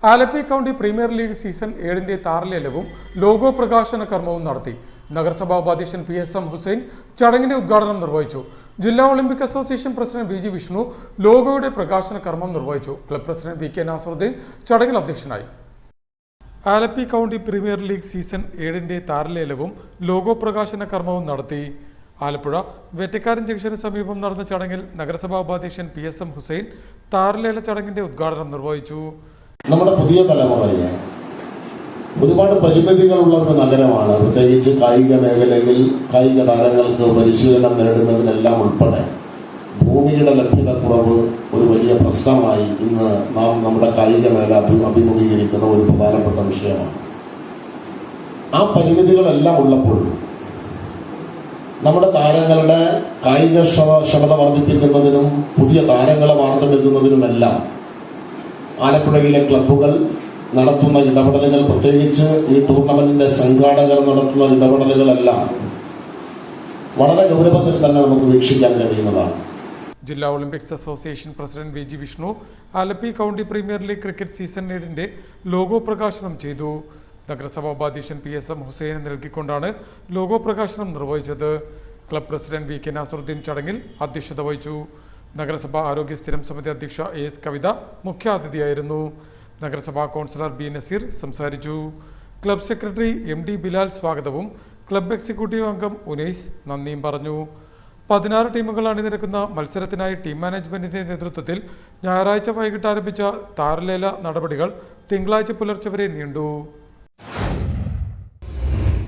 Alleppey county premier league season 7 താരലേലവും logo പ്രകാശന കർമ്മവും നടത്തി. നഗരസഭാ ഉപാധ്യക്ഷൻ PSM ഹുസൈൻ ചടങ്ങിന്റെ ഉദ്ഘാടനം നിർവഹിച്ചു. ജില്ലാ Olympic association president VG Vishnu ലോഗോയുടെ പ്രകാശന കർമ്മം നിർവഹിച്ചു. ക്ലബ് പ്രസിഡന്റ് VK നാസറുദ്ദീൻ ചടങ്ങിൽ അധ്യക്ഷനായി. Alleppey county premier league season 7 താരലേലവും ലോഗോ പ്രകാശന കർമ്മവും നടത്തി. ആലപ്പുഴ വെറ്റക്കാരൻ ജംഗ്ഷന് സമീപം നടന്ന ചടങ്ങിൽ നഗരസഭാ ഉപാധ്യക്ഷൻ PSM ഹുസൈൻ താരലേല ചടങ്ങിന്റെ ഉദ്ഘാടനം നിർവഹിച്ചു. നമ്മുടെ പുതിയ തലമുറയെ ഒരുപാട് പരിമിതികളുള്ള ഒരു നഗരമാണ്. പ്രത്യേകിച്ച് കായിക മേഖലയിൽ കായിക താരങ്ങൾക്ക് പരിശീലനം നേടുന്നതിനെല്ലാം ഉൾപ്പെടെ ഭൂമിയുടെ ലഭ്യതക്കുറവ് ഒരു വലിയ പ്രശ്നമായി ഇന്ന് നാം നമ്മുടെ കായിക മേഖല അഭിമുഖീകരിക്കുന്ന ഒരു പ്രധാനപ്പെട്ട വിഷയമാണ്. ആ പരിമിതികളെല്ലാം ഉള്ളപ്പോൾ നമ്മുടെ താരങ്ങളുടെ കായികക്ഷമത വർദ്ധിപ്പിക്കുന്നതിനും പുതിയ താരങ്ങളെ വാർത്തെടുക്കുന്നതിനുമെല്ലാം ആലപ്പുഴയിലെ ക്ലബ്ബുകൾ നടത്തുന്ന ഇടപെടലുകൾ, പ്രത്യേകിച്ച് ഈ ടൂർണമെന്റിന്റെ സംഘാടകർ നടത്തുന്ന ഇടപെടലുകളെല്ലാം വളരെ ഗൗരവത്തിൽ തന്നെ നമുക്ക് വീക്ഷിക്കാൻ കഴിയുന്നതാണ്. ജില്ലാ Olympics association president VG Vishnu Alleppey county premier league cricket season 7 logo പ്രകാശനം ചെയ്തു. നഗരസഭാ ഉപാധ്യക്ഷൻ PSM ഹുസൈനെ നൽകിക്കൊണ്ടാണ് ലോഗോ പ്രകാശനം നിർവഹിച്ചത്. ക്ലബ് പ്രസിഡന്റ് VK നാസറുദ്ദീൻ ചടങ്ങിൽ അധ്യക്ഷത വഹിച്ചു. നഗരസഭാ ആരോഗ്യ സ്ഥിരം സമിതി അധ്യക്ഷ AS കവിത മുഖ്യാതിഥിയായിരുന്നു. നഗരസഭാ കൗൺസിലർ B നസീർ സംസാരിച്ചു. ക്ലബ് സെക്രട്ടറി MD ബിലാൽ സ്വാഗതവും ക്ലബ് എക്സിക്യൂട്ടീവ് അംഗം ഉനൈസ് നന്ദിയും പറഞ്ഞു. 16 ടീമുകൾ അണിനിരക്കുന്ന മത്സരത്തിനായി ടീം മാനേജ്മെന്റിന്റെ നേതൃത്വത്തിൽ ഞായറാഴ്ച വൈകിട്ട് ആരംഭിച്ച താരലേല നടപടികൾ തിങ്കളാഴ്ച പുലർച്ചെ വരെ നീണ്ടു.